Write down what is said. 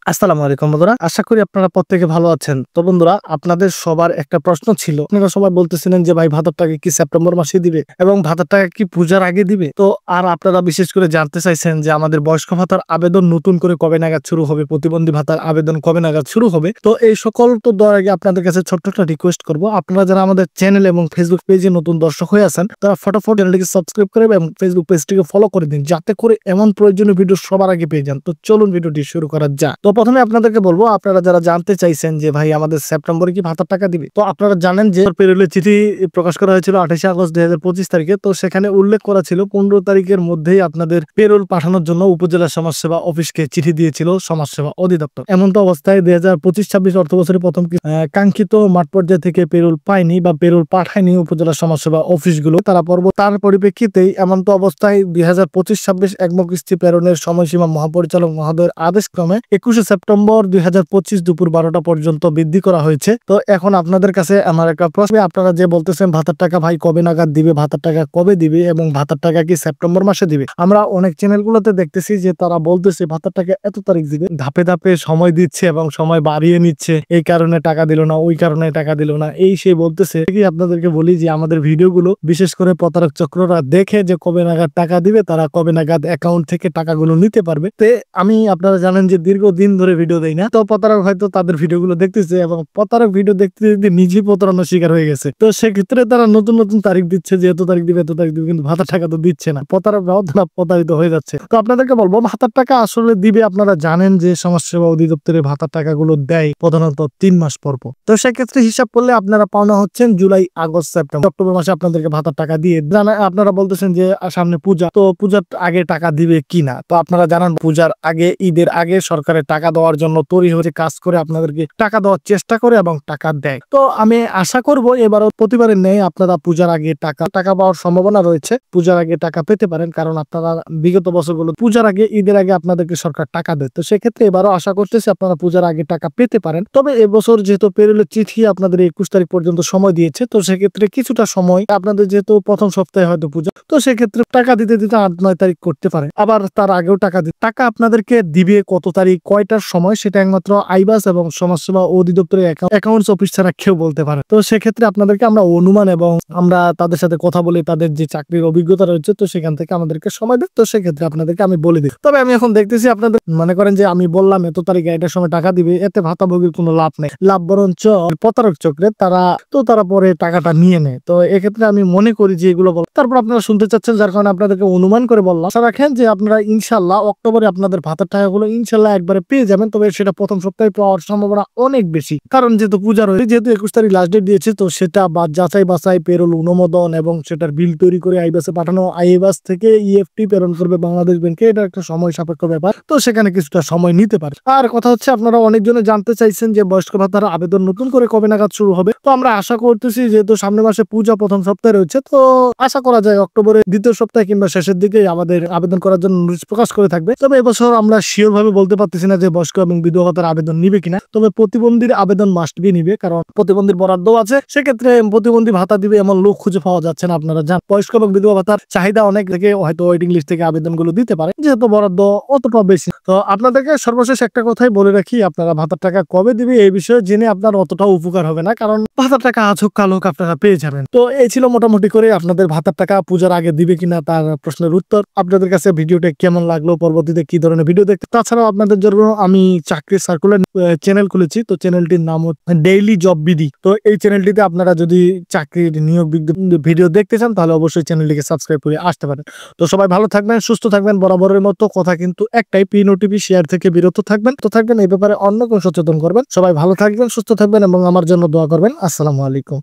আসসালামু আলাইকুম বন্ধুরা, আশা করি আপনারা প্রত্যেকে ভালো আছেন। তো বন্ধুরা, আপনাদের সবার একটা প্রশ্ন ছিল। আপনারা সবাই বলতেছিলেন যে ভাই ভাতার টাকা কি সেপ্টেম্বর মাসে দিবে এবং ভাতার টাকা কি পূজার আগে দিবে। তো আর আপনারা বিশেষ করে জানতে চাইছেন যে আমাদের বয়স্ক ভাতার আবেদন নতুন করে কবে নাগাদ শুরু হবে, প্রতিবন্ধী ভাতার আবেদন কবে নাগাদ শুরু হবে। তো এই সকল তো দেওয়ার আগে আপনাদের কাছে ছোট্ট একটা রিকোয়েস্ট করবো, আপনারা যারা আমাদের চ্যানেল এবং ফেসবুক পেজে নতুন দর্শক হয়ে আছেন তারা ফটাফট চ্যানেলটিকে সাবস্ক্রাইব করে এবং ফেসবুক পেজটিকে ফলো করে দিন, যাতে করে এমন প্রয়োজনীয় ভিডিও সবার আগে পেয়ে যান। তো চলুন ভিডিওটি শুরু করা যাক। তো প্রথমে আপনাদেরকে বলবো, আপনারা যারা জানতে চাইছেন যে ভাই আমাদের সেপ্টেম্বরে কি ভাতার টাকা দিবে, তো আপনারা জানেন যে পেরোলের চিঠি প্রকাশ করা হয়েছিল 28 আগস্ট 2025 তারিখে। তো সেখানে উল্লেখ করা ছিল 15 তারিখের মধ্যেই আপনাদের পেরোল পাঠানোর জন্য উপজেলা সমাজসেবা অফিসকে চিঠি দিয়েছিল সমাজসেবা অধিদপ্তর। এমন তো অবস্থায় 2025-26 অর্থ বছরে প্রথম কাঙ্ক্ষিত মাঠ পর্যায় থেকে পেরোল পায়নি বা পেরোল পাঠায়নি উপজেলা সমাজসেবা অফিসগুলো। তার পরিপ্রেক্ষিতেই এমন তো অবস্থায় 2025-26 একমুখ কিস্তি প্রেরণের সময়সীমা মহাপরিচালক মহোদয়ের আদেশ ক্রমে 21 সেপ্টেম্বর 2025 দুপুর 12টা পর্যন্ত বৃদ্ধি করা হয়েছে। তো এখন আপনাদের কাছে আমার একটা প্রশ্ন, আপনারা যে বলতেছেন ভাতার টাকা ভাই কবে নাগাদ দিবে, ভাতার টাকা কবে দিবে এবং ভাতার টাকা কি সেপ্টেম্বর মাসে দিবে। আমরা অনেক চ্যানেলগুলোতে দেখতেছি যে তারা বলতেছে ভাতার টাকা এত তারিখ দিবে, ধাপে ধাপে সময় দিচ্ছে এবং সময় বাড়িয়ে নিচ্ছে, এই কারণে টাকা দিল না, ওই কারণে টাকা দিল না, এই সে বলতেছে। কি আপনাদেরকে বলি যে আমাদের ভিডিওগুলো বিশেষ করে প্রতারক চক্ররা দেখে যে কবে নাগাদ টাকা দিবে, তারা কবে নাগাদ অ্যাকাউন্ট থেকে টাকাগুলো নিতে পারবে। তো আমি আপনারা জানেন যে দীর্ঘদিন ধরে ভিডিও দেই না, তো প্রতারক হয়তো তাদের ভিডিওগুলো দেখতেছে এবং প্রতারক ভিডিও দেখতে দেখতে নিজেই প্রতারণার শিকার হয়ে গেছে। তো সেক্ষেত্রে তারা নতুন নতুন তারিখ দিচ্ছে যে এত তারিখ দিবে, এত তারিখ দিবে, কিন্তু ভাতার টাকা তো দিচ্ছে না। প্রতারকরাও তারা প্রতারিত হয়ে যাচ্ছে। তো আপনাদেরকে বলবো ভাতার টাকা আসলে দিবে। আপনারা জানেন যে সমাজসেবা অধিদপ্তরের ভাতার টাকাগুলো দেয় প্রধানত 3 মাস পর পর। তো সেক্ষেত্রে হিসাব করলে আপনারা পাওনা হচ্ছেন জুলাই, আগস্ট, সেপ্টেম্বর, অক্টোবর মাসে আপনাদেরকে ভাতার টাকা দিয়ে আপনারা বলতেছেন যে সামনে পূজা, তো পূজার আগে টাকা দিবে কিনা। তো আপনারা জানান পূজার আগে, ঈদের আগে সরকারের টাকা দেওয়ার জন্য তৈরি হয়ে কাজ করে আপনাদেরকে টাকা দেওয়ার চেষ্টা করে এবং টাকা দেয়। তো আমি আশা করব এবারও প্রতিবারের নেই আপনারা পূজার আগে টাকা পাওয়ার সম্ভাবনা রয়েছে, পূজার আগে টাকা পেতে পারেন। কারণ আপনারা বিগত বছরগুলো পূজার আগে, ঈদের আগে আপনাদেরকে সরকার টাকা দেয়। তো সেক্ষেত্রে এবারও আশা করতেছি আপনারা পূজার আগে টাকা পেতে পারেন। তবে এবছর যেহেতু পেরোলের চিঠি আপনাদের 21 তারিখ পর্যন্ত সময় দিয়েছে, তো সেক্ষেত্রে কিছুটা সময় আপনাদের, যেহেতু প্রথম সপ্তাহে হয়তো পূজা, তো সেক্ষেত্রে টাকা দিতে দিতে 8-9 তারিখ করতে পারে, আবার তার আগেও টাকা আপনাদেরকে দিবে কত তারিখ, কয়টার সময়, সেটা একমাত্র আইবাস এবং সমাজসেবা অধিদপ্তরের অ্যাকাউন্টস অফিস ছাড়া কেউ বলতে পারে। তো সেক্ষেত্রে আপনাদেরকে আমরা অনুমান এবং আমরা তাদের সাথে কথা বলে তাদের যে চাকরির অভিজ্ঞতা রয়েছে, তো সেখান থেকে আমাদেরকে সময় দেয়। তো সেক্ষেত্রে আপনাদেরকে আমি বলে দিই। তবে আমি এখন দেখতেছি আপনাদের মনে করেন যে আমি বললাম এত তারিখে এটার সময় টাকা দিবে, এতে ভাতাভোগীর কোনো লাভ নেই, লাভ বরঞ্চ প্রতারক চক্রে তারা পরে টাকাটা নিয়ে নেয়। তো এক্ষেত্রে আমি মনে করি যে এগুলো তারপর আপনারা শুনতে চাচ্ছেন, যার কারণে আপনাদেরকে অনুমান করে বললাম। আশা রাখেন যে আপনারা ইনশাল্লাহ অক্টোবরে আপনাদের ভাতার টাকাগুলো ইনশাল্লাহ একবারে পেয়ে যাবেন। তবে সেটা প্রথম সপ্তাহে পাওয়ার সম্ভাবনা অনেক বেশি, কারণ যেহেতু পূজা রয়েছে, যেহেতু 21 তারিখ লাস্ট ডেট দিয়েছে, তো সেটা যাচাই বাছাই, পেরোল অনুমোদন এবং সেটার বিল তৈরি করে আইবাসে পাঠানো, আইবাস থেকে ইএফটি প্রেরণ করবে বাংলাদেশ ব্যাংকে, এটা একটা সময় সাপেক্ষ ব্যাপার। তো সেখানে কিছুটা সময় নিতে পারে। আর কথা হচ্ছে, আপনারা অনেকজনে জানতে চাইছেন যে বয়স্ক ভাতার আবেদন নতুন করে কবে নাগাদ শুরু হবে। তো আমরা আশা করতেছি যেহেতু সামনের মাসে পূজা প্রথম সপ্তাহে রয়েছে, তো আশা করা যায় অক্টোবরের দ্বিতীয় সপ্তাহে কিংবা শেষের দিকে আমাদের আবেদন করার জন্য নোটিশ প্রকাশ করে থাকবে। তবে এবছর আমরা শিওর ভাবে বলতে পারতেছি না যে বয়স্ক এবং বিধবা ভাতার আবেদন নিবে কিনা। তবে প্রতিবন্ধীর আবেদন মাস্ট বি নিবে, কারণ প্রতিবন্ধীর বরাদ্দ আছে। সেক্ষেত্রে প্রতিবন্ধী ভাতা দিবে এমন লোক খুঁজে পাওয়া যাচ্ছে না। আপনারা জান বয়স্ক এবং বিধবা ভাতার চাহিদা অনেক থেকে হয়তো ওয়েটিং লিস্ট থেকে আবেদনগুলো দিতে পারে, যেহেতু বরাদ্দ অতটা বেশি। তো আপনাদেরকে সর্বশেষ একটা কথাই বলে রাখি, আপনারা ভাতার টাকা কবে দিবে এই বিষয়ে জেনে আপনার অতটাও উপকার হবে না, কারণ ভাতার টাকা আজ হোক কাল হোক আপনারা পেয়ে যাবেন। তো এই ছিল মোটামুটি করে আপনাদের ভাতার টাকা পূজার আগে দিবে কিনা তার প্রশ্নের উত্তর। আপনাদের কাছে ভিডিওটা কেমন লাগলো, পরবর্তীতে কি ধরনের ভিডিও দেখতে। তাছাড়াও আপনাদের জন্য আমি চাকরির সার্কুলার চ্যানেল খুলেছি, তো চ্যানেলটির নাম হচ্ছে ডেইলি জব বিডি। তো এই চ্যানেলটিতে আপনারা যদি চাকরির নিয়োগ ভিডিও দেখতে চান, তাহলে অবশ্যই চ্যানেলটিকে সাবস্ক্রাইব করে আসতে পারেন। তো সবাই ভালো থাকবেন, সুস্থ থাকবেন। বরাবরের মতো কথা কিন্তু একটাই, পিন ও টিভি শেয়ার থেকে বিরত থাকবেন। তো থাকবেন এই ব্যাপারে অন্যকে সচেতন করবেন। সবাই ভালো থাকবেন, সুস্থ থাকবেন এবং আমার জন্য দোয়া করবেন। আসসালামু আলাইকুম।